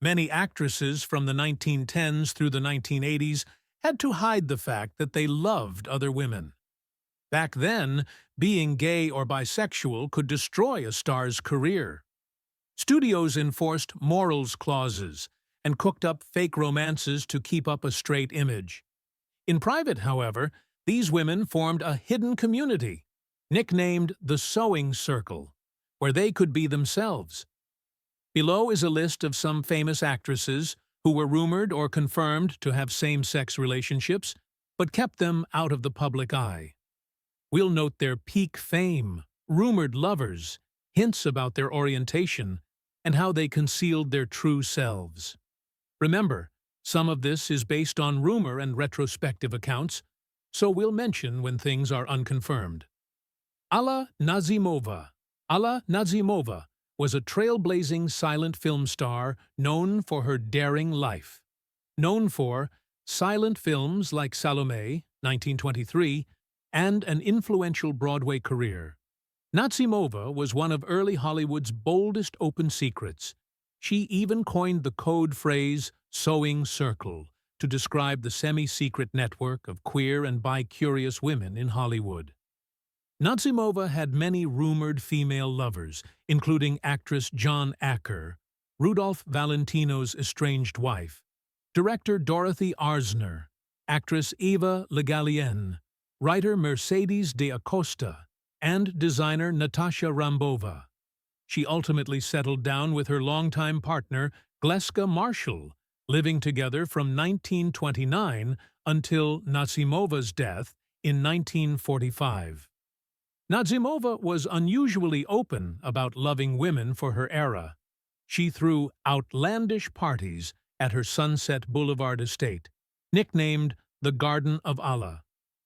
Many actresses from the 1910s through the 1980s had to hide the fact that they loved other women. Back then, being gay or bisexual could destroy a star's career. Studios enforced morals clauses and cooked up fake romances to keep up a straight image. In private, however, these women formed a hidden community, nicknamed the Sewing Circle, where they could be themselves. Below is a list of some famous actresses who were rumored or confirmed to have same-sex relationships, but kept them out of the public eye. We'll note their peak fame, rumored lovers, hints about their orientation, and how they concealed their true selves. Remember, some of this is based on rumor and retrospective accounts, so we'll mention when things are unconfirmed. Alla Nazimova. Alla Nazimova was a trailblazing silent film star known for her daring life. Known for silent films like Salome, 1923, and an influential Broadway career. Nazimova was one of early Hollywood's boldest open secrets. She even coined the code phrase "sewing circle" to describe the semi-secret network of queer and bi-curious women in Hollywood. Nazimova had many rumored female lovers, including actress John Acker, Rudolph Valentino's estranged wife, director Dorothy Arzner, actress Eva Le Gallienne, writer Mercedes de Acosta, and designer Natasha Rambova. She ultimately settled down with her longtime partner, Gleska Marshall, living together from 1929 until Nazimova's death in 1945. Nazimova was unusually open about loving women for her era. She threw outlandish parties at her Sunset Boulevard estate, nicknamed the Garden of Allah,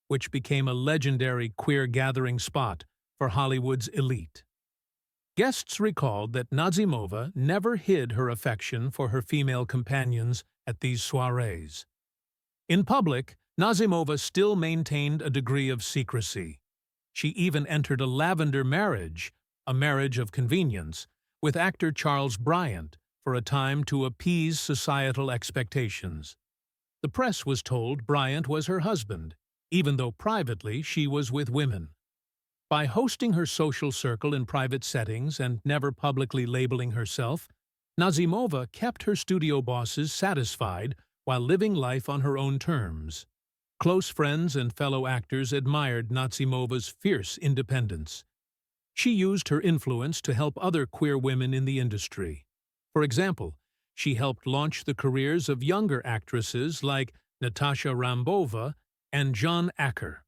which became a legendary queer gathering spot for Hollywood's elite. Guests recalled that Nazimova never hid her affection for her female companions at these soirees. In public, Nazimova still maintained a degree of secrecy. She even entered a lavender marriage, a marriage of convenience, with actor Charles Bryant for a time to appease societal expectations. The press was told Bryant was her husband, even though privately she was with women. By hosting her social circle in private settings and never publicly labeling herself, Nazimova kept her studio bosses satisfied while living life on her own terms. Close friends and fellow actors admired Nazimova's fierce independence. She used her influence to help other queer women in the industry. For example, she helped launch the careers of younger actresses like Natasha Rambova and John Acker.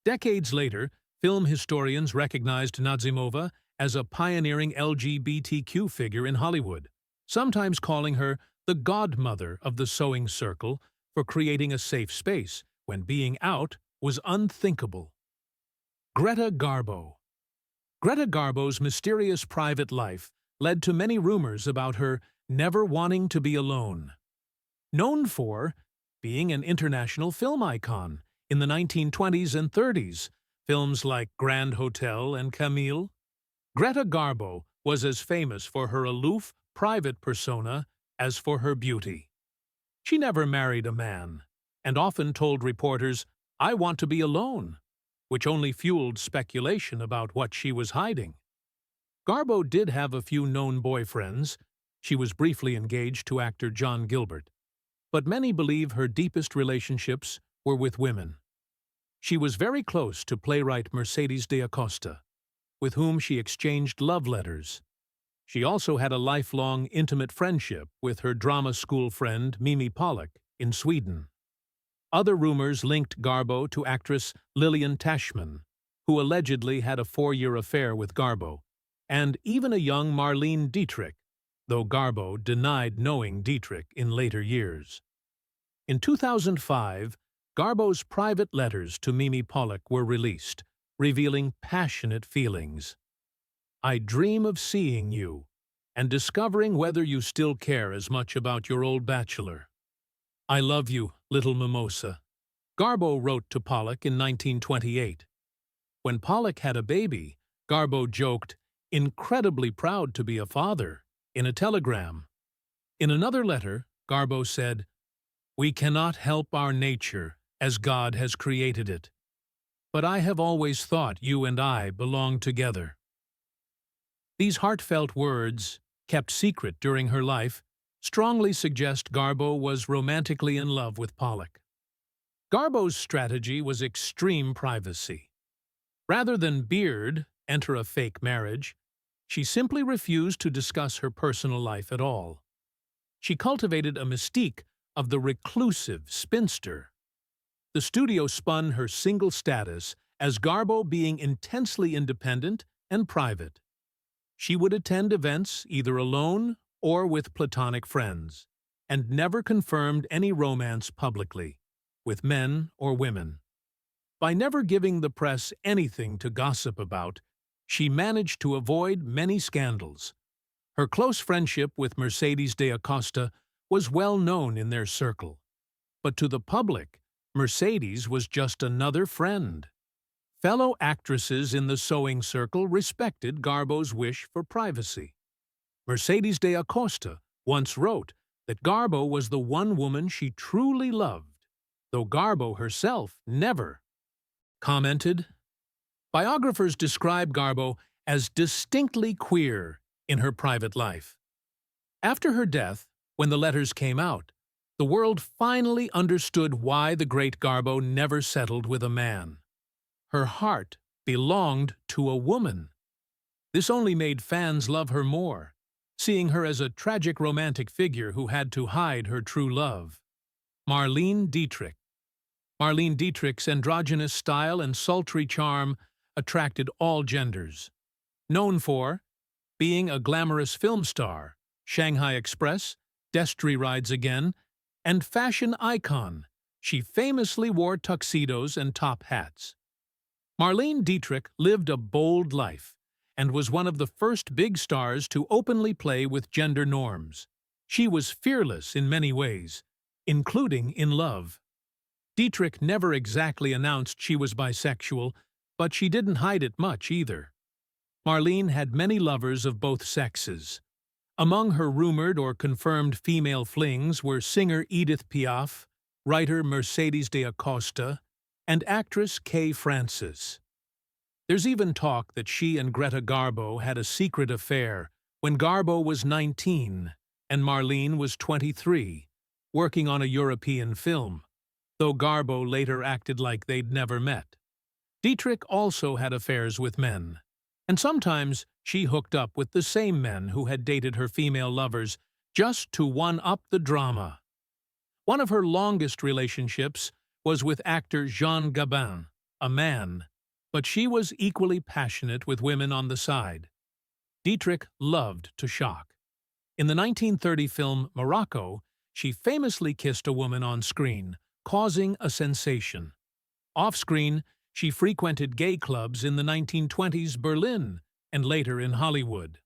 Decades later, film historians recognized Nazimova as a pioneering LGBTQ figure in Hollywood, sometimes calling her the godmother of the sewing circle for creating a safe space when being out was unthinkable. Greta Garbo. Greta Garbo's mysterious private life led to many rumors about her never wanting to be alone. Known for being an international film icon in the 1920s and 30s, films like Grand Hotel and Camille, Greta Garbo was as famous for her aloof, private persona as for her beauty. She never married a man, and often told reporters, "I want to be alone," which only fueled speculation about what she was hiding. Garbo did have a few known boyfriends. She was briefly engaged to actor John Gilbert, but many believe her deepest relationships were with women. She was very close to playwright Mercedes de Acosta, with whom she exchanged love letters. She also had a lifelong intimate friendship with her drama school friend Mimi Pollock in Sweden. Other rumors linked Garbo to actress Lillian Tashman, who allegedly had a 4-year affair with Garbo, and even a young Marlene Dietrich, though Garbo denied knowing Dietrich in later years. In 2005, Garbo's private letters to Mimi Pollock were released, revealing passionate feelings. "I dream of seeing you and discovering whether you still care as much about your old bachelor. I love you, little mimosa," Garbo wrote to Pollock in 1928. When Pollock had a baby, Garbo joked, "Incredibly proud to be a father," in a telegram. In another letter, Garbo said, "We cannot help our nature as God has created it, but I have always thought you and I belong together." These heartfelt words, kept secret during her life, strongly suggest Garbo was romantically in love with Pollock. Garbo's strategy was extreme privacy. Rather than enter a fake marriage, she simply refused to discuss her personal life at all. She cultivated a mystique of the reclusive spinster. The studio spun her single status as Garbo being intensely independent and private. She would attend events either alone or with platonic friends, and never confirmed any romance publicly, with men or women. By never giving the press anything to gossip about, she managed to avoid many scandals. Her close friendship with Mercedes de Acosta was well known in their circle. But to the public, Mercedes was just another friend. Fellow actresses in the sewing circle respected Garbo's wish for privacy. Mercedes de Acosta once wrote that Garbo was the one woman she truly loved, though Garbo herself never commented. Biographers describe Garbo as distinctly queer in her private life. After her death, when the letters came out, the world finally understood why the great Garbo never settled with a man. Her heart belonged to a woman. This only made fans love her more, seeing her as a tragic romantic figure who had to hide her true love. Marlene Dietrich. Marlene Dietrich's androgynous style and sultry charm attracted all genders. Known for being a glamorous film star, Shanghai Express, Destry Rides Again, and fashion icon, she famously wore tuxedos and top hats. Marlene Dietrich lived a bold life and was one of the first big stars to openly play with gender norms. She was fearless in many ways, including in love. Dietrich never exactly announced she was bisexual, but she didn't hide it much either. Marlene had many lovers of both sexes. Among her rumored or confirmed female flings were singer Edith Piaf, writer Mercedes de Acosta, and actress Kay Francis. There's even talk that she and Greta Garbo had a secret affair when Garbo was 19 and Marlene was 23, working on a European film, though Garbo later acted like they'd never met. Dietrich also had affairs with men, and sometimes she hooked up with the same men who had dated her female lovers just to one-up the drama. One of her longest relationships was with actor Jean Gabin, a man, but she was equally passionate with women on the side. Dietrich loved to shock. In the 1930 film Morocco, she famously kissed a woman on screen, causing a sensation. Off-screen, she frequented gay clubs in the 1920s Berlin and later in Hollywood.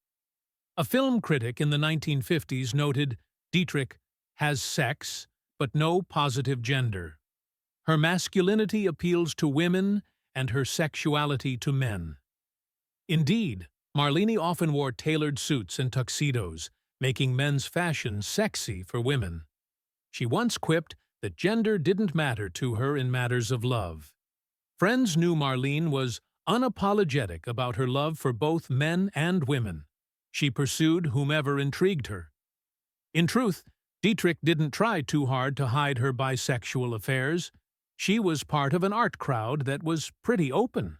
A film critic in the 1950s noted, "Dietrich has sex, but no positive gender. Her masculinity appeals to women and her sexuality to men." Indeed, Marlene often wore tailored suits and tuxedos, making men's fashion sexy for women. She once quipped that gender didn't matter to her in matters of love. Friends knew Marlene was unapologetic about her love for both men and women. She pursued whomever intrigued her. In truth, Dietrich didn't try too hard to hide her bisexual affairs. She was part of an art crowd that was pretty open.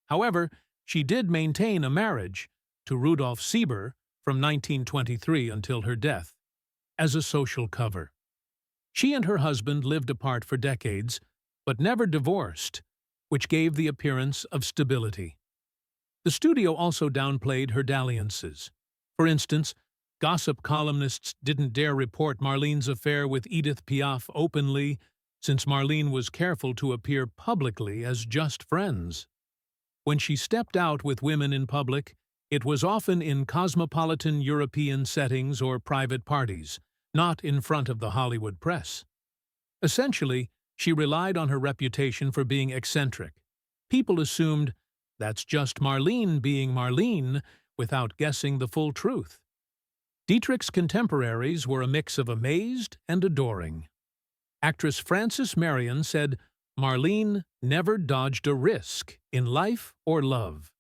However, she did maintain a marriage to Rudolf Sieber from 1923 until her death, as a social cover. She and her husband lived apart for decades, but never divorced, which gave the appearance of stability. The studio also downplayed her dalliances. For instance, gossip columnists didn't dare report Marlene's affair with Edith Piaf openly, since Marlene was careful to appear publicly as just friends. When she stepped out with women in public, it was often in cosmopolitan European settings or private parties, not in front of the Hollywood press. Essentially, she relied on her reputation for being eccentric. People assumed that's just Marlene being Marlene without guessing the full truth. Dietrich's contemporaries were a mix of amazed and adoring. Actress Frances Marion said, "Marlene never dodged a risk in life or love."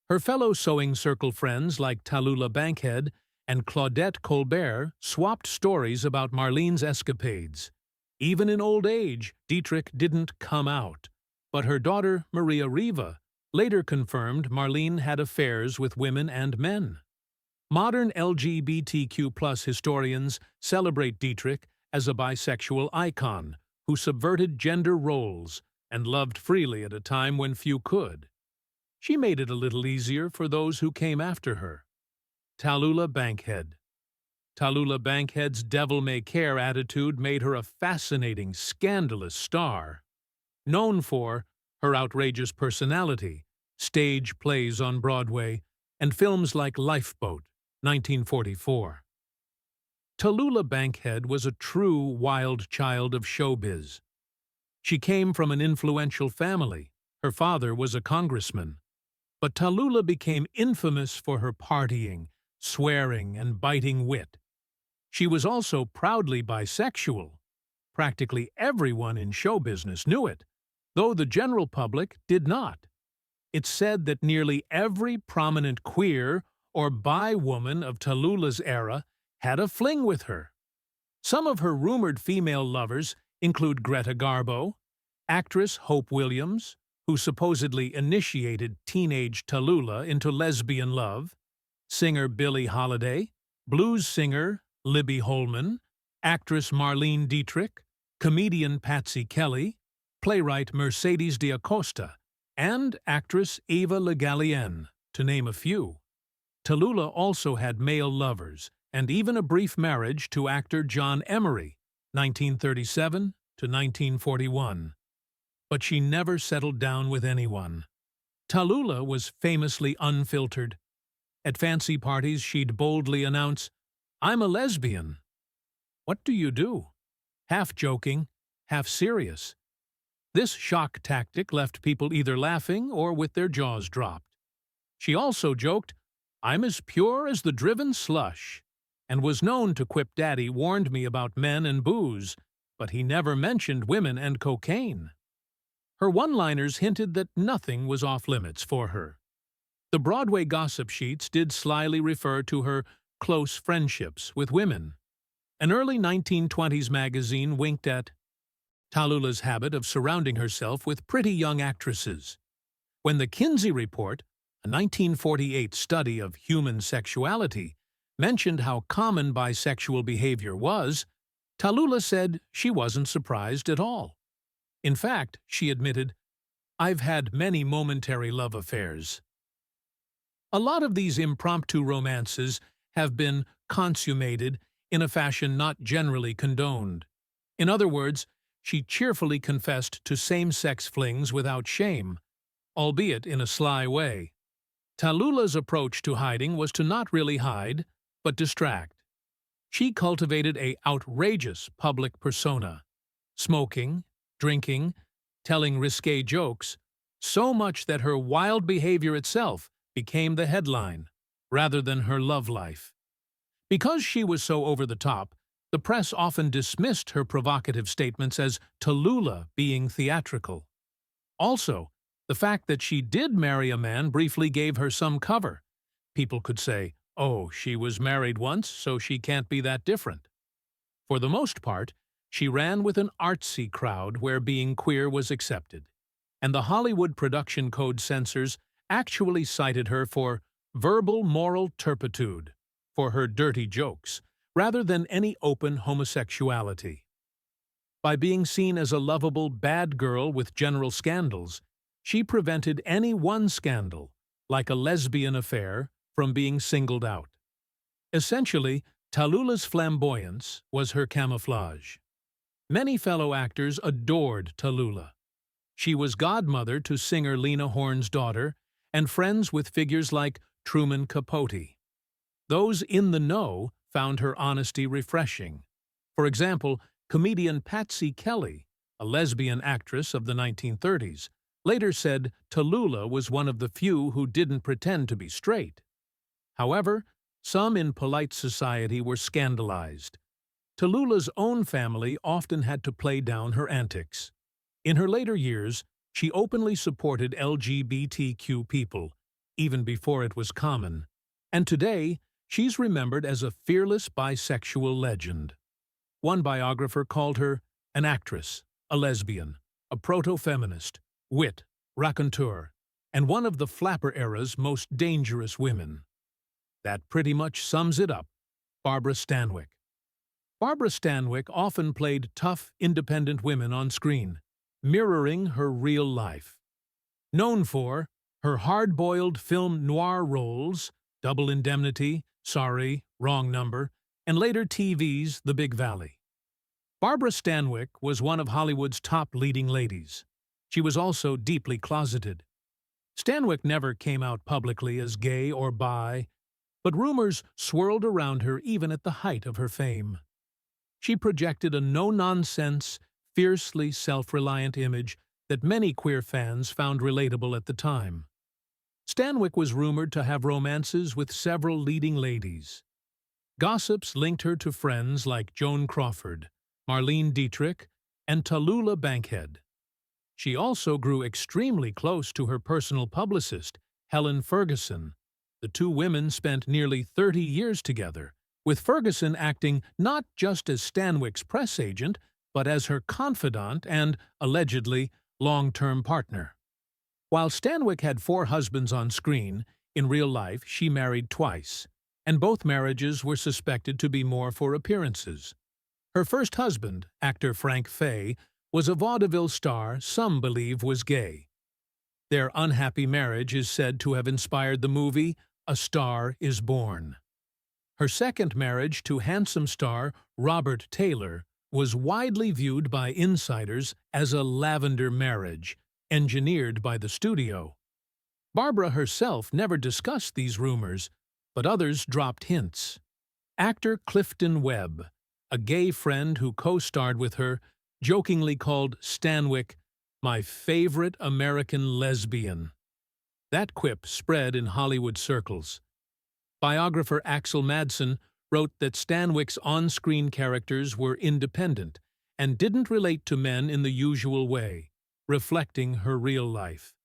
Her fellow sewing circle friends like Talula Bankhead and Claudette Colbert swapped stories about Marlene's escapades. Even in old age, Dietrich didn't come out, but her daughter, Maria Riva, later confirmed Marlene had affairs with women and men. Modern LGBTQ+ historians celebrate Dietrich as a bisexual icon who subverted gender roles and loved freely at a time when few could. She made it a little easier for those who came after her. Talula Bankhead. Talula Bankhead's devil-may-care attitude made her a fascinating, scandalous star. Known for her outrageous personality, stage plays on Broadway, and films like Lifeboat, 1944. Talula Bankhead was a true wild child of showbiz. She came from an influential family. Her father was a congressman. But Talula became infamous for her partying, swearing, and biting wit. She was also proudly bisexual. Practically everyone in show business knew it, though the general public did not. It's said that nearly every prominent queer or bi woman of Talula's era had a fling with her. Some of her rumored female lovers include Greta Garbo, actress Hope Williams, who supposedly initiated teenage Talula into lesbian love, singer Billie Holiday, blues singer Libby Holman, actress Marlene Dietrich, comedian Patsy Kelly, playwright Mercedes D'Acosta, and actress Eva Le Gallienne, to name a few. Talula also had male lovers, and even a brief marriage to actor John Emery, 1937 to 1941. But she never settled down with anyone. Talula was famously unfiltered. At fancy parties, she'd boldly announce, "I'm a lesbian." "What do you do?" Half joking, half serious. This shock tactic left people either laughing or with their jaws dropped. She also joked, "I'm as pure as the driven slush," and was known to quip, "Daddy warned me about men and booze, but he never mentioned women and cocaine." Her one-liners hinted that nothing was off-limits for her. The Broadway gossip sheets did slyly refer to her close friendships with women. An early 1920s magazine winked at Talula's habit of surrounding herself with pretty young actresses. When the Kinsey Report, a 1948 study of human sexuality, mentioned how common bisexual behavior was, Talula said she wasn't surprised at all. In fact, she admitted, "I've had many momentary love affairs." A lot of these impromptu romances have been consummated in a fashion not generally condoned. In other words, she cheerfully confessed to same-sex flings without shame, albeit in a sly way. Talula's approach to hiding was to not really hide, but distract. She cultivated an outrageous public persona, smoking, drinking, telling risque jokes, so much that her wild behavior itself became the headline, rather than her love life. Because she was so over the top, the press often dismissed her provocative statements as Talula being theatrical. Also, the fact that she did marry a man briefly gave her some cover. People could say, "Oh, she was married once, so she can't be that different." For the most part, she ran with an artsy crowd where being queer was accepted, and the Hollywood Production Code censors actually cited her for verbal moral turpitude, for her dirty jokes, rather than any open homosexuality. By being seen as a lovable bad girl with general scandals, she prevented any one scandal, like a lesbian affair, from being singled out. Essentially, Talula's flamboyance was her camouflage. Many fellow actors adored Talula. She was godmother to singer Lena Horne's daughter and friends with figures like Truman Capote. Those in the know found her honesty refreshing. For example, comedian Patsy Kelly, a lesbian actress of the 1930s, later said Talula was one of the few who didn't pretend to be straight. However, Some in polite society were scandalized. Talula's own family often had to play down her antics. In her later years, she openly supported LGBTQ people, even before it was common. And today, she's remembered as a fearless bisexual legend. One biographer called her an actress, a lesbian, a proto-feminist, wit, raconteur, and one of the flapper era's most dangerous women. That pretty much sums it up. Barbara Stanwyck. Barbara Stanwyck often played tough, independent women on screen, mirroring her real life. Known for her hard-boiled film noir roles, Double Indemnity, Sorry, Wrong Number, and later TV's The Big Valley. Barbara Stanwyck was one of Hollywood's top leading ladies. She was also deeply closeted. Stanwyck never came out publicly as gay or bi, but rumors swirled around her even at the height of her fame. She projected a no-nonsense, fiercely self-reliant image that many queer fans found relatable at the time. Stanwyck was rumored to have romances with several leading ladies. Gossips linked her to friends like Joan Crawford, Marlene Dietrich, and Talula Bankhead. She also grew extremely close to her personal publicist, Helen Ferguson. The two women spent nearly 30 years together, with Ferguson acting not just as Stanwyck's press agent, but as her confidant and, allegedly, long-term partner. While Stanwyck had 4 husbands on screen, in real life she married twice, and both marriages were suspected to be more for appearances. Her first husband, actor Frank Fay, was a vaudeville star some believe was gay. Their unhappy marriage is said to have inspired the movie A Star is Born. Her second marriage to handsome star Robert Taylor was widely viewed by insiders as a lavender marriage, engineered by the studio. Barbara herself never discussed these rumors, but others dropped hints. Actor Clifton Webb, a gay friend who co-starred with her, jokingly called Stanwyck my favorite American lesbian. That quip spread in Hollywood circles. Biographer Axel Madsen wrote that Stanwyck's on-screen characters were independent and didn't relate to men in the usual way, reflecting her real life.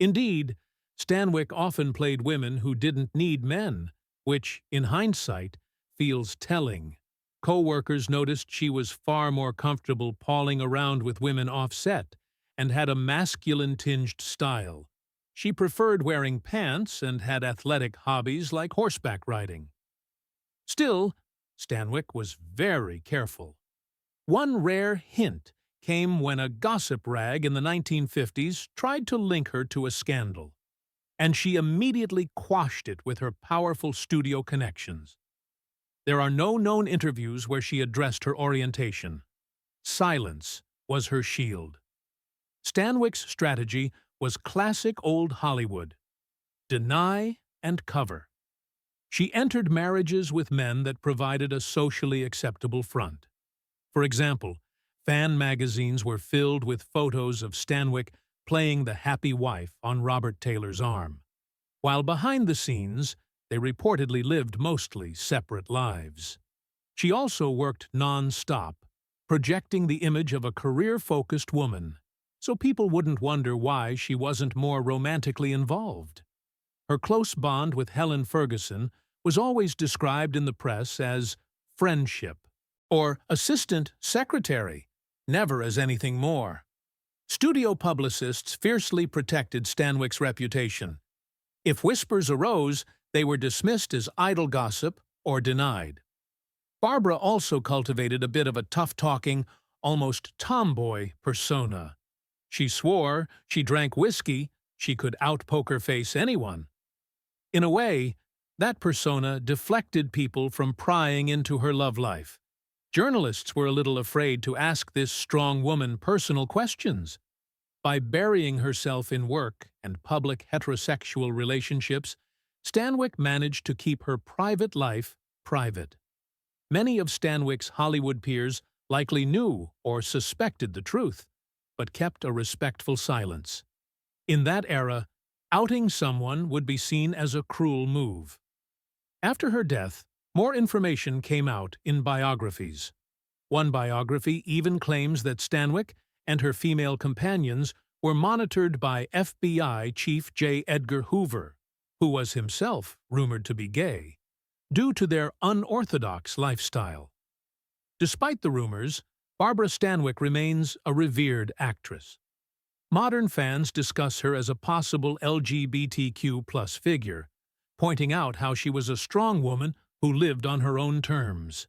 Indeed, Stanwyck often played women who didn't need men, which, in hindsight, feels telling. Co-workers noticed she was far more comfortable palling around with women off-set and had a masculine-tinged style. She preferred wearing pants and had athletic hobbies like horseback riding. Still, Stanwyck was very careful. One rare hint came when a gossip rag in the 1950s tried to link her to a scandal, and she immediately quashed it with her powerful studio connections. There are no known interviews where she addressed her orientation. Silence was her shield. Stanwyck's strategy was classic old Hollywood: deny and cover. She entered marriages with men that provided a socially acceptable front. For example, fan magazines were filled with photos of Stanwyck playing the happy wife on Robert Taylor's arm, while behind the scenes, they reportedly lived mostly separate lives. She also worked non-stop, projecting the image of a career-focused woman, so people wouldn't wonder why she wasn't more romantically involved. Her close bond with Helen Ferguson was always described in the press as friendship or assistant secretary, never as anything more. Studio publicists fiercely protected Stanwyck's reputation. If whispers arose, they were dismissed as idle gossip or denied. Barbara also cultivated a bit of a tough-talking, almost tomboy persona. She swore, she drank whiskey, she could out-poker face anyone. In a way, that persona deflected people from prying into her love life. Journalists were a little afraid to ask this strong woman personal questions. By burying herself in work and public heterosexual relationships, Stanwyck managed to keep her private life private. Many of Stanwyck's Hollywood peers likely knew or suspected the truth, but kept a respectful silence. In that era, outing someone would be seen as a cruel move. After her death, more information came out in biographies. One biography even claims that Stanwick and her female companions were monitored by FBI Chief J. Edgar Hoover, who was himself rumored to be gay, due to their unorthodox lifestyle. Despite the rumors, Barbara Stanwyck remains a revered actress. Modern fans discuss her as a possible LGBTQ+ figure, pointing out how she was a strong woman who lived on her own terms.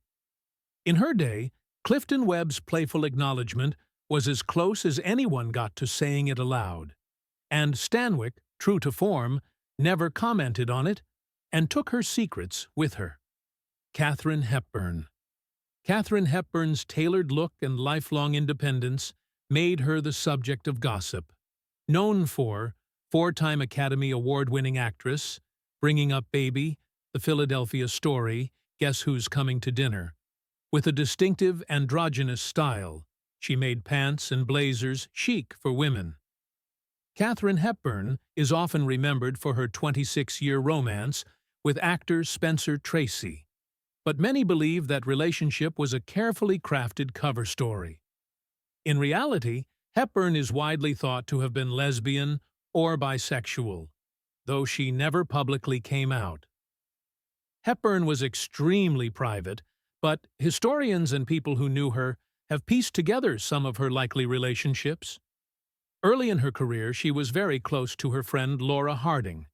In her day, Clifton Webb's playful acknowledgement was as close as anyone got to saying it aloud, and Stanwyck, true to form, never commented on it and took her secrets with her. Katharine Hepburn. Katharine Hepburn's tailored look and lifelong independence made her the subject of gossip. Known for four-time Academy Award-winning actress, Bringing Up Baby, The Philadelphia Story, Guess Who's Coming to Dinner. With a distinctive androgynous style, she made pants and blazers chic for women. Katharine Hepburn is often remembered for her 26-year romance with actor Spencer Tracy, but many believe that relationship was a carefully crafted cover story. In reality, Hepburn is widely thought to have been lesbian or bisexual, though she never publicly came out. Hepburn was extremely private, but historians and people who knew her have pieced together some of her likely relationships. Early in her career, she was very close to her friend Laura Harding,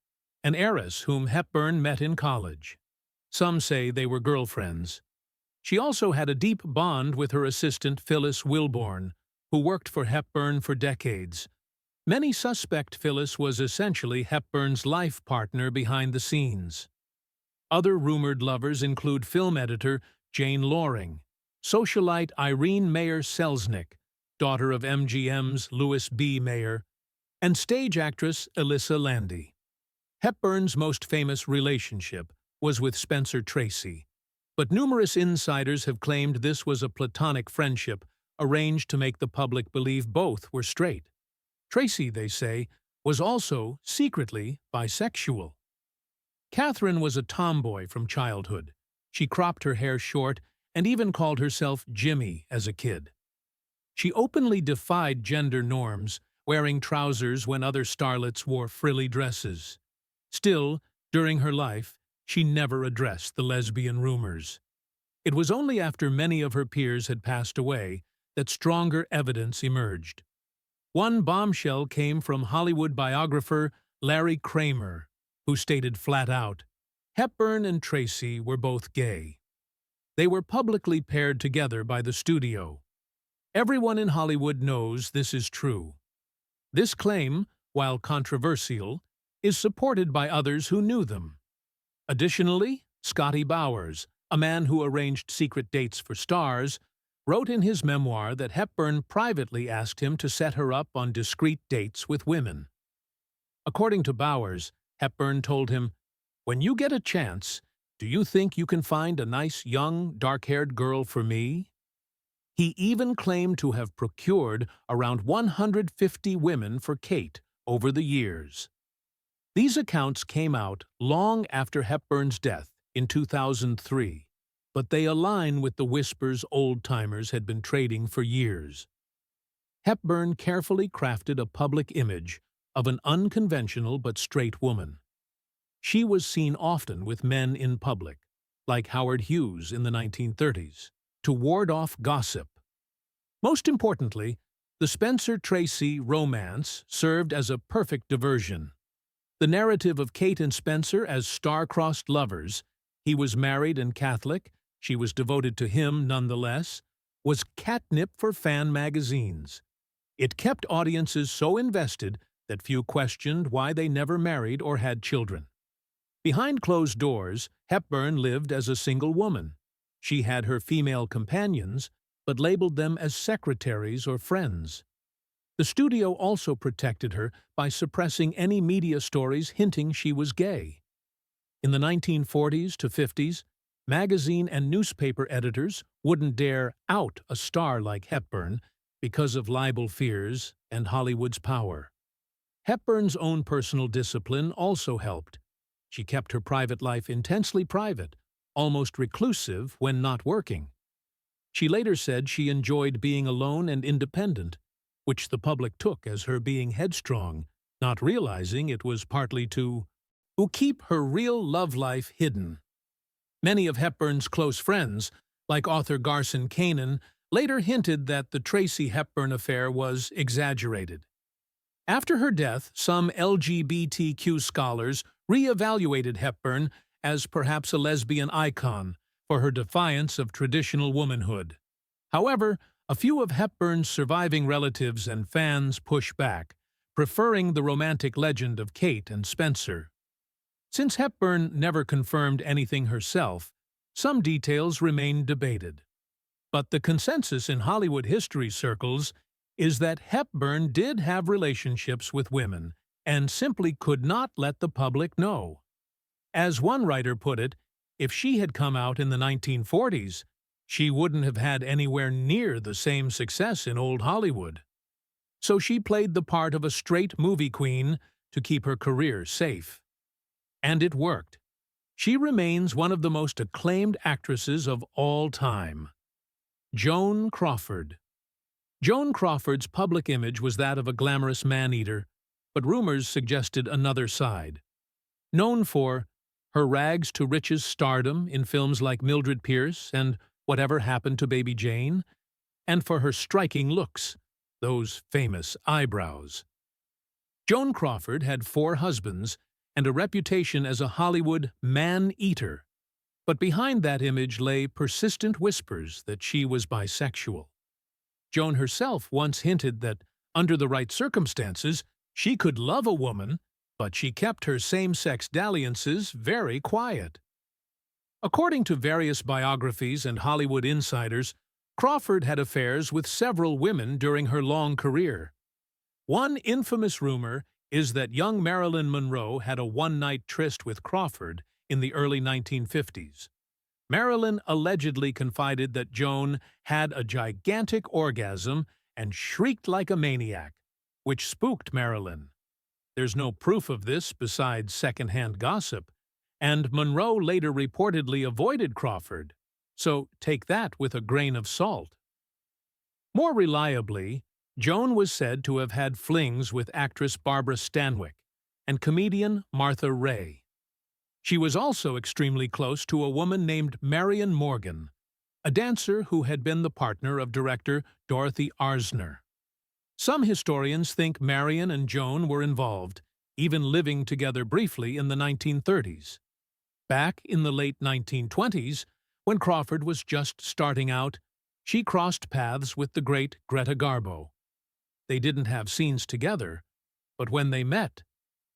an heiress whom Hepburn met in college. Some say they were girlfriends. She also had a deep bond with her assistant Phyllis Wilborn, who worked for Hepburn for decades. Many suspect Phyllis was essentially Hepburn's life partner behind the scenes. Other rumored lovers include film editor Jane Loring, socialite Irene Mayer-Selznick, daughter of MGM's Louis B. Mayer, and stage actress Alyssa Landy. Hepburn's most famous relationship was with Spencer Tracy, but numerous insiders have claimed this was a platonic friendship arranged to make the public believe both were straight. Tracy, they say, was also secretly bisexual. Katharine was a tomboy from childhood. She cropped her hair short and even called herself Jimmy as a kid. She openly defied gender norms, wearing trousers when other starlets wore frilly dresses. Still, during her life, she never addressed the lesbian rumors. It was only after many of her peers had passed away that stronger evidence emerged. One bombshell came from Hollywood biographer Larry Kramer, who stated flat out, Hepburn and Tracy were both gay. They were publicly paired together by the studio. Everyone in Hollywood knows this is true. This claim, while controversial, is supported by others who knew them. Additionally, Scotty Bowers, a man who arranged secret dates for stars, wrote in his memoir that Hepburn privately asked him to set her up on discreet dates with women. According to Bowers, Hepburn told him, "When you get a chance, do you think you can find a nice young, dark-haired girl for me?" He even claimed to have procured around 150 women for Kate over the years. These accounts came out long after Hepburn's death in 2003, but they align with the whispers old-timers had been trading for years. Hepburn carefully crafted a public image of an unconventional but straight woman. She was seen often with men in public, like Howard Hughes in the 1930s, to ward off gossip. Most importantly, the Spencer Tracy romance served as a perfect diversion. The narrative of Kate and Spencer as star-crossed lovers, he was married and Catholic, she was devoted to him nonetheless, was catnip for fan magazines. It kept audiences so invested that few questioned why they never married or had children. Behind closed doors, Hepburn lived as a single woman. She had her female companions, but labeled them as secretaries or friends. The studio also protected her by suppressing any media stories hinting she was gay. In the 1940s to 50s, magazine and newspaper editors wouldn't dare out a star like Hepburn because of libel fears and Hollywood's power. Hepburn's own personal discipline also helped. She kept her private life intensely private, almost reclusive when not working. She later said she enjoyed being alone and independent, which the public took as her being headstrong, not realizing it was partly to keep her real love life hidden. Many of Hepburn's close friends, like author Garson Kanin, later hinted that the Tracy Hepburn affair was exaggerated. After her death, some LGBTQ scholars re-evaluated Hepburn as perhaps a lesbian icon for her defiance of traditional womanhood. However, a few of Hepburn's surviving relatives and fans push back, preferring the romantic legend of Kate and Spencer. Since Hepburn never confirmed anything herself, some details remain debated. But the consensus in Hollywood history circles is that Hepburn did have relationships with women and simply could not let the public know. As one writer put it, if she had come out in the 1940s, she wouldn't have had anywhere near the same success in old Hollywood. So she played the part of a straight movie queen to keep her career safe. And it worked. She remains one of the most acclaimed actresses of all time. Joan Crawford. Joan Crawford's public image was that of a glamorous man-eater, but rumors suggested another side. Known for her rags-to-riches stardom in films like Mildred Pierce and Whatever Happened to Baby Jane, and for her striking looks, those famous eyebrows. Joan Crawford had 4 husbands and a reputation as a Hollywood man-eater, but behind that image lay persistent whispers that she was bisexual. Joan herself once hinted that, under the right circumstances, she could love a woman, but she kept her same-sex dalliances very quiet. According to various biographies and Hollywood insiders, Crawford had affairs with several women during her long career. One infamous rumor is that young Marilyn Monroe had a one-night tryst with Crawford in the early 1950s. Marilyn allegedly confided that Joan had a gigantic orgasm and shrieked like a maniac, which spooked Marilyn. There's no proof of this besides second-hand gossip, and Monroe later reportedly avoided Crawford, so take that with a grain of salt. More reliably, Joan was said to have had flings with actress Barbara Stanwyck and comedian Martha Raye. She was also extremely close to a woman named Marion Morgan, a dancer who had been the partner of director Dorothy Arzner. Some historians think Marion and Joan were involved, even living together briefly in the 1930s. Back in the late 1920s, when Crawford was just starting out, she crossed paths with the great Greta Garbo. They didn't have scenes together, but when they met,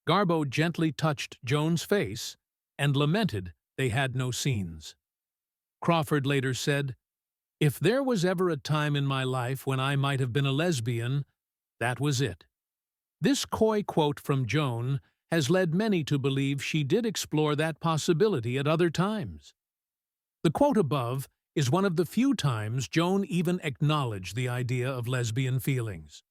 Garbo gently touched Joan's face and lamented they had no scenes. Crawford later said, "If there was ever a time in my life when I might have been a lesbian, that was it." This coy quote from Joan has led many to believe she did explore that possibility at other times. The quote above is one of the few times Joan even acknowledged the idea of lesbian feelings.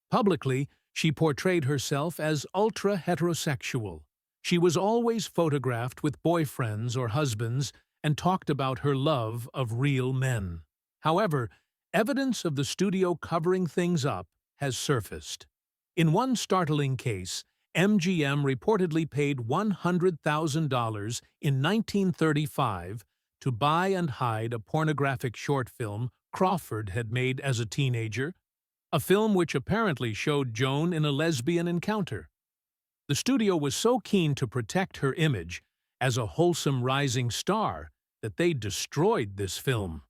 Publicly, she portrayed herself as ultra-heterosexual. She was always photographed with boyfriends or husbands and talked about her love of real men. However, evidence of the studio covering things up has surfaced. In one startling case, MGM reportedly paid $100,000 in 1935 to buy and hide a pornographic short film Crawford had made as a teenager, a film which apparently showed Joan in a lesbian encounter. The studio was so keen to protect her image as a wholesome rising star that they destroyed this film.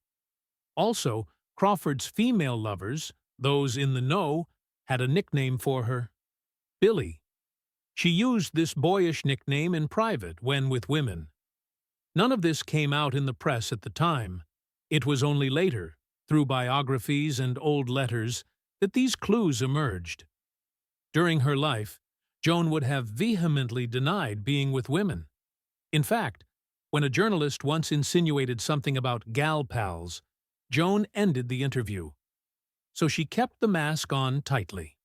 Also, Crawford's female lovers, those in the know, had a nickname for her: Billy. She used this boyish nickname in private when with women. None of this came out in the press at the time. It was only later, through biographies and old letters, that these clues emerged. During her life, Joan would have vehemently denied being with women. In fact, when a journalist once insinuated something about gal pals, Joan ended the interview. So she kept the mask on tightly.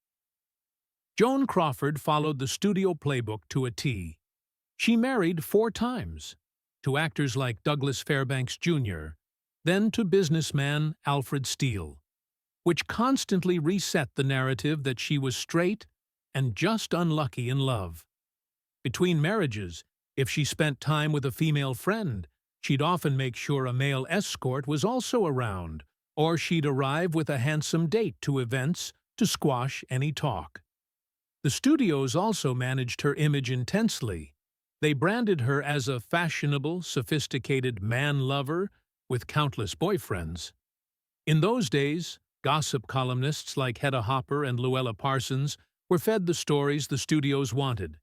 Joan Crawford followed the studio playbook to a T. She married 4 times, to actors like Douglas Fairbanks Jr., then to businessman Alfred Steele, which constantly reset the narrative that she was straight and just unlucky in love. Between marriages, if she spent time with a female friend, she'd often make sure a male escort was also around, or she'd arrive with a handsome date to events to squash any talk. The studios also managed her image intensely. They branded her as a fashionable, sophisticated man-lover with countless boyfriends. In those days, gossip columnists like Hedda Hopper and Luella Parsons were fed the stories the studios wanted.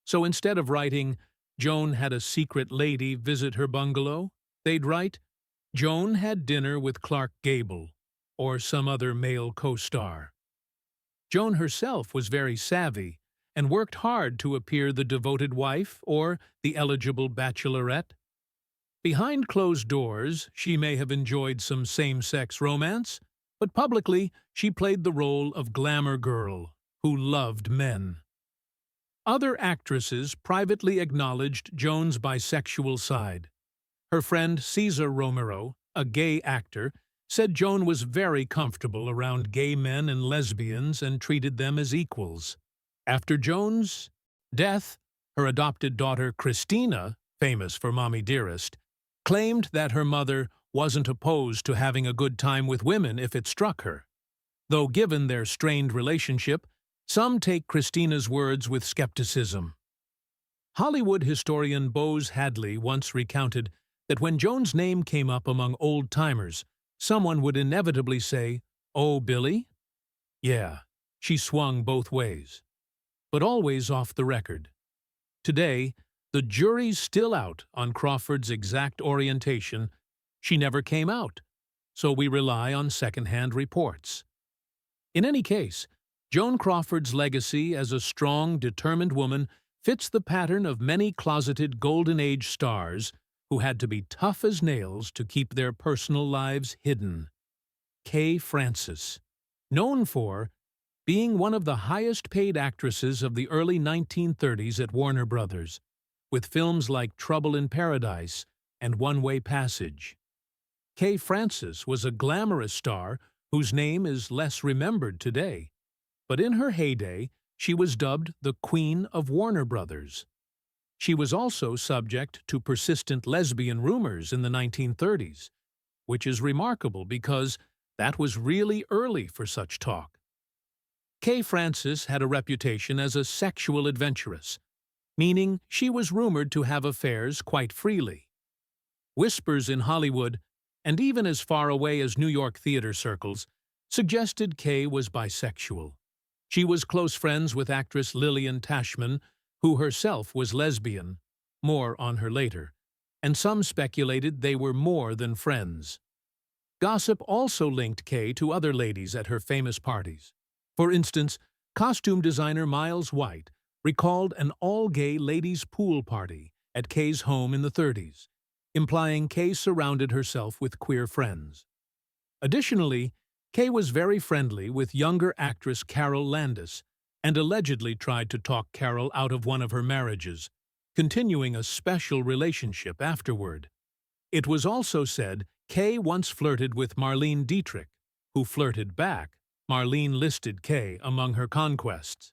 So instead of writing, "Joan had a secret lady visit her bungalow," they'd write, "Joan had dinner with Clark Gable," or some other male co-star. Joan herself was very savvy and worked hard to appear the devoted wife or the eligible bachelorette. Behind closed doors, she may have enjoyed some same-sex romance, but publicly she played the role of glamour girl who loved men. Other actresses privately acknowledged Joan's bisexual side. Her friend Cesar Romero, a gay actor, said Joan was very comfortable around gay men and lesbians and treated them as equals. After Joan's death, her adopted daughter Christina, famous for Mommy Dearest, claimed that her mother wasn't opposed to having a good time with women if it struck her. Though given their strained relationship, some take Christina's words with skepticism. Hollywood historian Bose Hadley once recounted that when Joan's name came up among old-timers, someone would inevitably say, "Oh, Billy?" Yeah, she swung both ways, but always off the record. Today, the jury's still out on Crawford's exact orientation. She never came out, so we rely on second-hand reports. In any case, Joan Crawford's legacy as a strong, determined woman fits the pattern of many closeted Golden Age stars who had to be tough as nails to keep their personal lives hidden. Kay Francis, known for being one of the highest-paid actresses of the early 1930s at Warner Brothers, with films like Trouble in Paradise and One Way Passage. Kay Francis was a glamorous star whose name is less remembered today, but in her heyday, she was dubbed the Queen of Warner Brothers. She was also subject to persistent lesbian rumors in the 1930s, which is remarkable because that was really early for such talk. Kay Francis had a reputation as a sexual adventuress, meaning she was rumored to have affairs quite freely. Whispers in Hollywood, and even as far away as New York theater circles, suggested Kay was bisexual. She was close friends with actress Lillian Tashman, who herself was lesbian, more on her later, and some speculated they were more than friends. Gossip also linked Kay to other ladies at her famous parties. For instance, costume designer Miles White recalled an all-gay ladies' pool party at Kay's home in the 30s, implying Kay surrounded herself with queer friends. Additionally, Kay was very friendly with younger actress Carol Landis and allegedly tried to talk Carol out of one of her marriages, continuing a special relationship afterward. It was also said Kay once flirted with Marlene Dietrich, who flirted back. Marlene listed Kay among her conquests.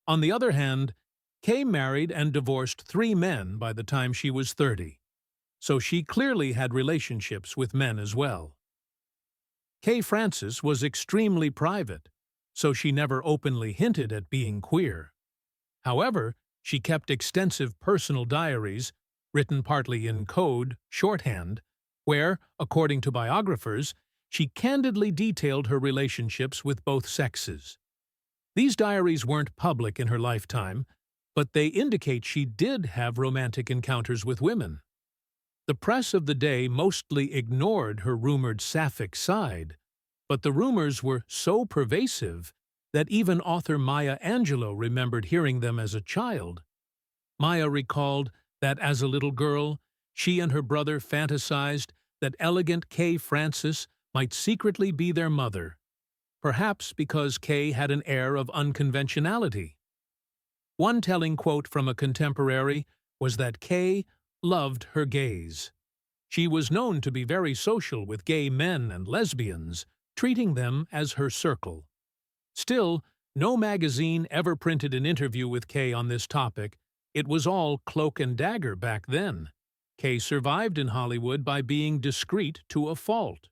On the other hand, Kay married and divorced 3 men by the time she was 30, so she clearly had relationships with men as well. Kay Francis was extremely private, so she never openly hinted at being queer. However, she kept extensive personal diaries, written partly in code, shorthand, where, according to biographers, she candidly detailed her relationships with both sexes. These diaries weren't public in her lifetime, but they indicate she did have romantic encounters with women. The press of the day mostly ignored her rumored sapphic side, but the rumors were so pervasive that even author Maya Angelou remembered hearing them as a child. Maya recalled that as a little girl, she and her brother fantasized that elegant Kay Francis might secretly be their mother, perhaps because Kay had an air of unconventionality. One telling quote from a contemporary was that Kay loved her gays. She was known to be very social with gay men and lesbians, treating them as her circle. Still, no magazine ever printed an interview with Kay on this topic. It was all cloak and dagger back then. Kay survived in Hollywood by being discreet to a fault.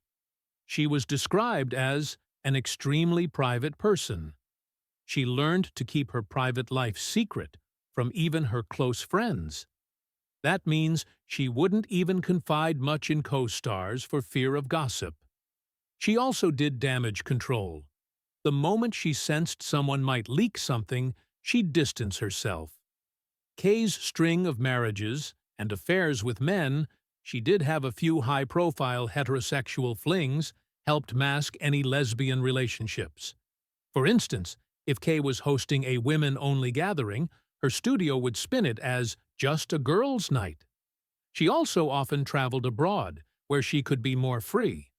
She was described as an extremely private person. She learned to keep her private life secret from even her close friends. That means she wouldn't even confide much in co-stars for fear of gossip. She also did damage control. The moment she sensed someone might leak something, she'd distance herself. Kay's string of marriages and affairs with men, she did have a few high-profile heterosexual flings, helped mask any lesbian relationships. For instance, if Kay was hosting a women-only gathering, her studio would spin it as just a girls' night. She also often traveled abroad, where she could be more free.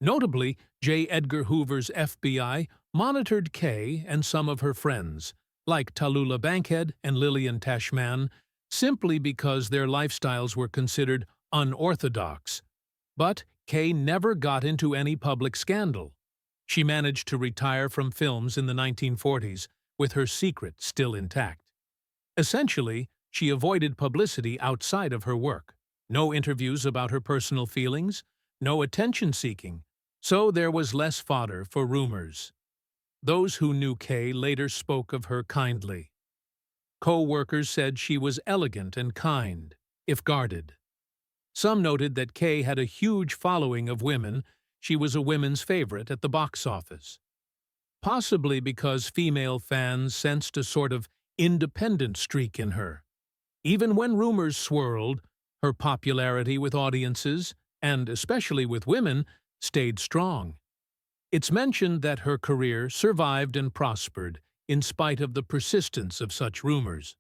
Notably, J. Edgar Hoover's FBI monitored Kay and some of her friends, like Talula Bankhead and Lillian Tashman, simply because their lifestyles were considered unorthodox. But Kay never got into any public scandal. She managed to retire from films in the 1940s, with her secret still intact. Essentially, she avoided publicity outside of her work. No interviews about her personal feelings, no attention-seeking, so there was less fodder for rumors. Those who knew Kay later spoke of her kindly. Co-workers said she was elegant and kind, if guarded. Some noted that Kay had a huge following of women. She was a women's favorite at the box office. Possibly because female fans sensed a sort of independent streak in her. Even when rumors swirled, her popularity with audiences, and especially with women, stayed strong. It's mentioned that her career survived and prospered in spite of the persistence of such rumors.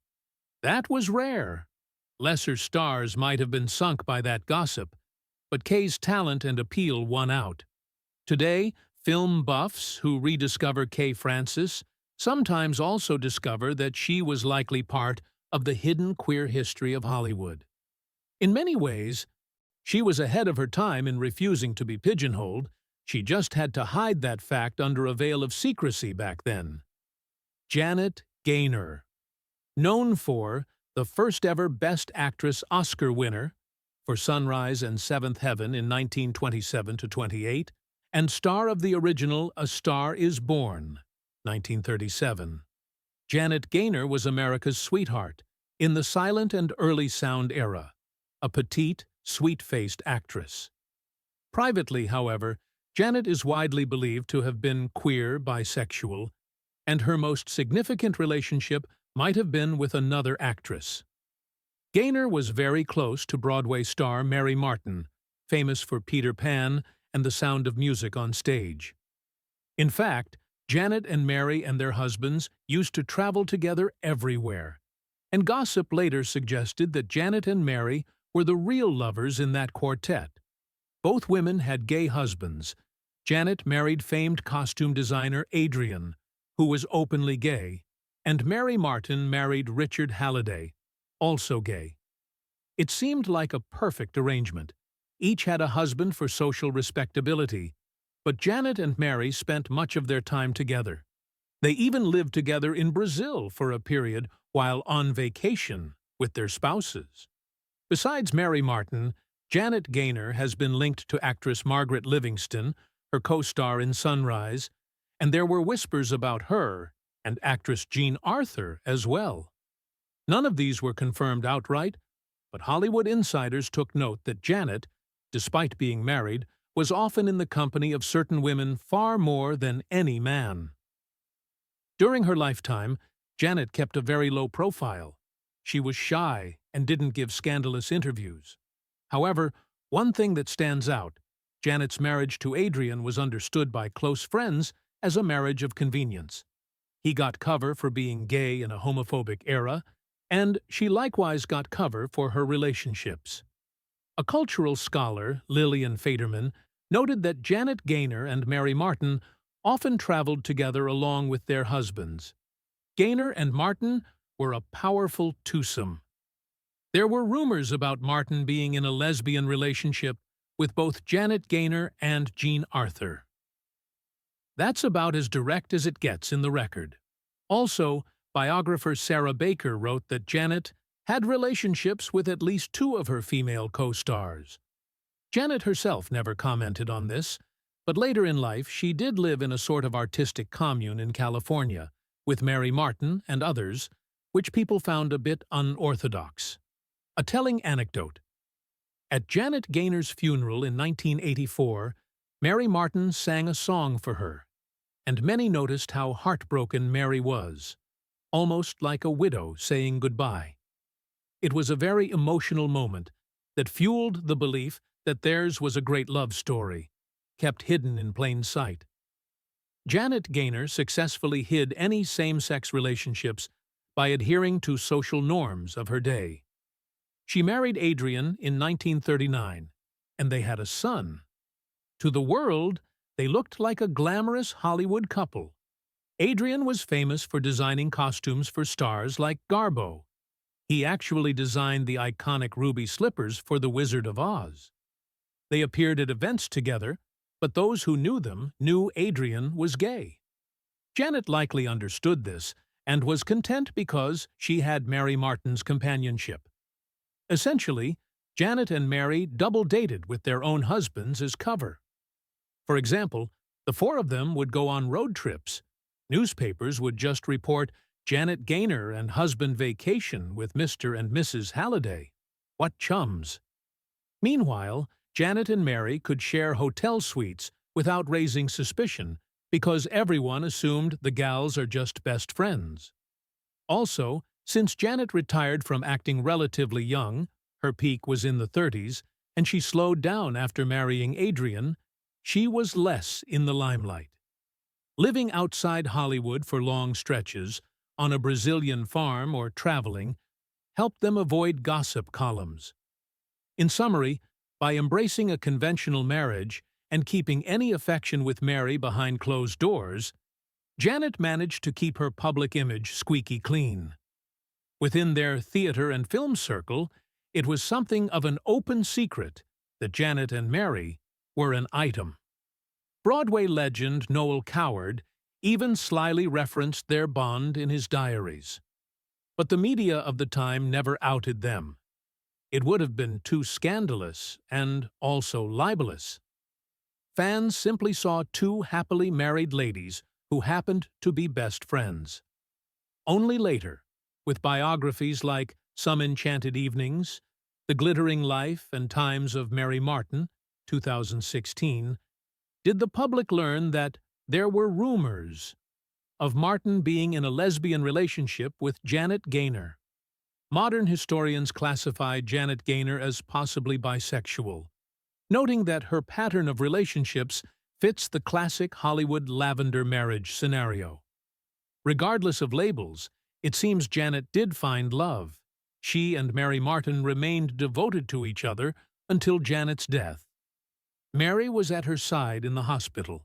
That was rare. Lesser stars might have been sunk by that gossip, but Kay's talent and appeal won out. Today, film buffs who rediscover Kay Francis sometimes also discover that she was likely part of the hidden queer history of Hollywood. In many ways, she was ahead of her time in refusing to be pigeonholed. She just had to hide that fact under a veil of secrecy back then. Janet Gaynor, known for the first-ever Best Actress Oscar winner for Sunrise and Seventh Heaven in 1927-28, and star of the original A Star is Born, 1937. Janet Gaynor was America's sweetheart in the silent and early sound era, a petite, sweet-faced actress. Privately, however, Janet is widely believed to have been queer, bisexual, and her most significant relationship might have been with another actress. Gaynor was very close to Broadway star Mary Martin, famous for Peter Pan and The Sound of Music on stage. In fact, Janet and Mary and their husbands used to travel together everywhere, and gossip later suggested that Janet and Mary were the real lovers in that quartet. Both women had gay husbands. Janet married famed costume designer Adrian, who was openly gay, and Mary Martin married Richard Halliday, also gay. It seemed like a perfect arrangement. Each had a husband for social respectability, but Janet and Mary spent much of their time together. They even lived together in Brazil for a period while on vacation with their spouses. Besides Mary Martin, Janet Gaynor has been linked to actress Margaret Livingston, her co-star in Sunrise, and there were whispers about her and actress Jean Arthur as well. None of these were confirmed outright, but Hollywood insiders took note that Janet, despite being married, was often in the company of certain women far more than any man. During her lifetime, Janet kept a very low profile. She was shy and didn't give scandalous interviews. However, one thing that stands out, Janet's marriage to Adrian was understood by close friends as a marriage of convenience. He got cover for being gay in a homophobic era, and she likewise got cover for her relationships. A cultural scholar, Lillian Faderman, noted that Janet Gaynor and Mary Martin often traveled together along with their husbands. Gaynor and Martin were a powerful twosome. There were rumors about Martin being in a lesbian relationship with both Janet Gaynor and Jean Arthur. That's about as direct as it gets in the record. Also, biographer Sarah Baker wrote that Janet had relationships with at least two of her female co-stars. Janet herself never commented on this, but later in life she did live in a sort of artistic commune in California with Mary Martin and others, which people found a bit unorthodox. A telling anecdote. At Janet Gaynor's funeral in 1984, Mary Martin sang a song for her, and many noticed how heartbroken Mary was, almost like a widow saying goodbye. It was a very emotional moment that fueled the belief that theirs was a great love story, kept hidden in plain sight. Janet Gaynor successfully hid any same-sex relationships by adhering to social norms of her day. She married Adrian in 1939, and they had a son. To the world, they looked like a glamorous Hollywood couple. Adrian was famous for designing costumes for stars like Garbo. He actually designed the iconic ruby slippers for the Wizard of Oz. They appeared at events together, but those who knew them knew Adrian was gay. Janet likely understood this and was content because she had Mary Martin's companionship. Essentially, Janet and Mary double-dated with their own husbands as cover. For example, the four of them would go on road trips. Newspapers would just report Janet Gaynor and husband vacation with Mr. and Mrs. Halliday. What chums! Meanwhile, Janet and Mary could share hotel suites without raising suspicion because everyone assumed the gals are just best friends. Also, since Janet retired from acting relatively young, her peak was in the 30s, and she slowed down after marrying Adrian, she was less in the limelight. Living outside Hollywood for long stretches, on a Brazilian farm or traveling, helped them avoid gossip columns. In summary, by embracing a conventional marriage and keeping any affection with Mary behind closed doors, Janet managed to keep her public image squeaky clean. Within their theater and film circle, it was something of an open secret that Janet and Mary were an item. Broadway legend Noel Coward even slyly referenced their bond in his diaries. But the media of the time never outed them. It would have been too scandalous and also libelous. Fans simply saw two happily married ladies who happened to be best friends. Only later, with biographies like Some Enchanted Evenings, The Glittering Life and Times of Mary Martin, 2016, did the public learn that there were rumors of Martin being in a lesbian relationship with Janet Gaynor. Modern historians classify Janet Gaynor as possibly bisexual, noting that her pattern of relationships fits the classic Hollywood lavender marriage scenario. Regardless of labels, it seems Janet did find love. She and Mary Martin remained devoted to each other until Janet's death. Mary was at her side in the hospital.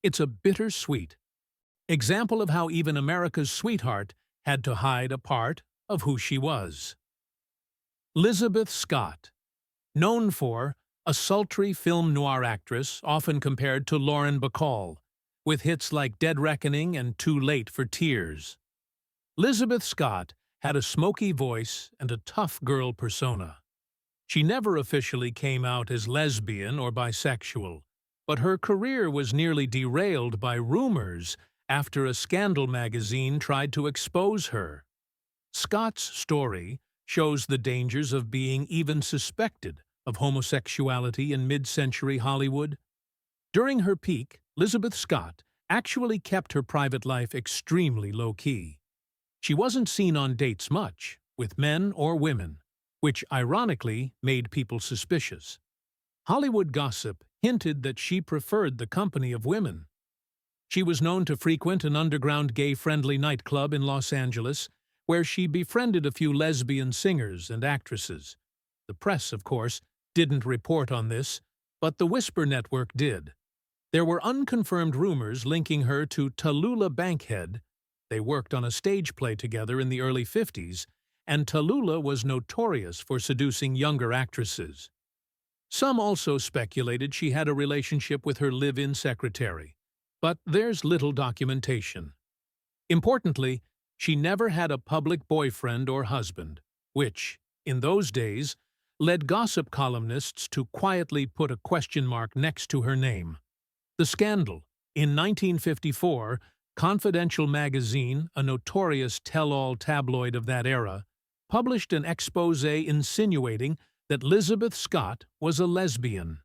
It's a bittersweet example of how even America's sweetheart had to hide a part of who she was. Lizabeth Scott, known for a sultry film noir actress often compared to Lauren Bacall, with hits like Dead Reckoning and Too Late for Tears. Lizabeth Scott had a smoky voice and a tough girl persona. She never officially came out as lesbian or bisexual, but her career was nearly derailed by rumors after a Scandal magazine tried to expose her. Scott's story shows the dangers of being even suspected of homosexuality in mid-century Hollywood. During her peak, Lizabeth Scott actually kept her private life extremely low-key. She wasn't seen on dates much, with men or women, which ironically made people suspicious. Hollywood gossip hinted that she preferred the company of women. She was known to frequent an underground gay-friendly nightclub in Los Angeles, where she befriended a few lesbian singers and actresses. The press, of course, didn't report on this, but the Whisper Network did. There were unconfirmed rumors linking her to Talula Bankhead. They worked on a stage play together in the early 50s, and Talula was notorious for seducing younger actresses. Some also speculated she had a relationship with her live-in secretary, but there's little documentation. Importantly, she never had a public boyfriend or husband, which, in those days, led gossip columnists to quietly put a question mark next to her name. The scandal. In 1954, Confidential magazine, a notorious tell-all tabloid of that era, published an exposé insinuating that Elizabeth Scott was a lesbian.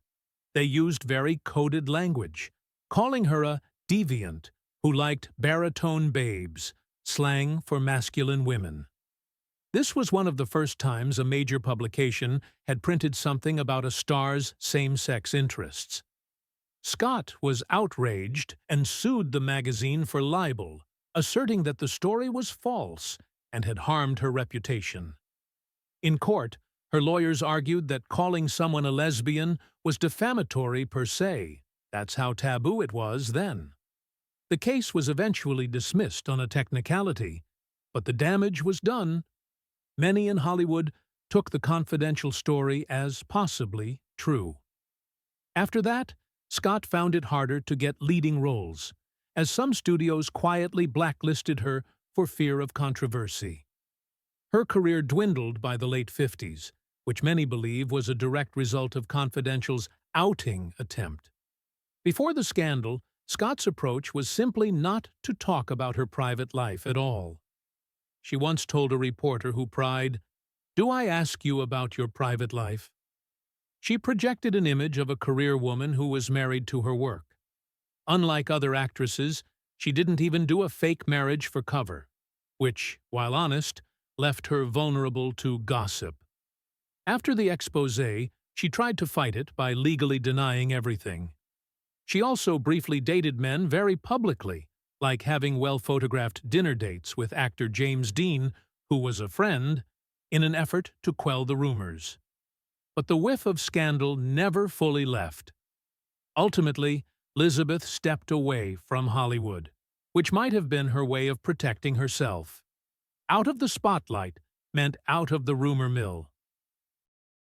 They used very coded language, calling her a deviant who liked baritone babes, slang for masculine women. This was one of the first times a major publication had printed something about a star's same-sex interests. Scott was outraged and sued the magazine for libel, asserting that the story was false and had harmed her reputation. In court, her lawyers argued that calling someone a lesbian was defamatory per se. That's how taboo it was then. The case was eventually dismissed on a technicality, but the damage was done. Many in Hollywood took the confidential story as possibly true. After that, Scott found it harder to get leading roles, as some studios quietly blacklisted her for fear of controversy. Her career dwindled by the late 50s, which many believe was a direct result of Confidential's outing attempt. Before the scandal, Scott's approach was simply not to talk about her private life at all. She once told a reporter who pried, "Do I ask you about your private life?" She projected an image of a career woman who was married to her work. Unlike other actresses, she didn't even do a fake marriage for cover, which, while honest, left her vulnerable to gossip. After the exposé, she tried to fight it by legally denying everything. She also briefly dated men very publicly, like having well-photographed dinner dates with actor James Dean, who was a friend, in an effort to quell the rumors. But the whiff of scandal never fully left. Ultimately, Elizabeth stepped away from Hollywood, which might have been her way of protecting herself. Out of the spotlight meant out of the rumor mill.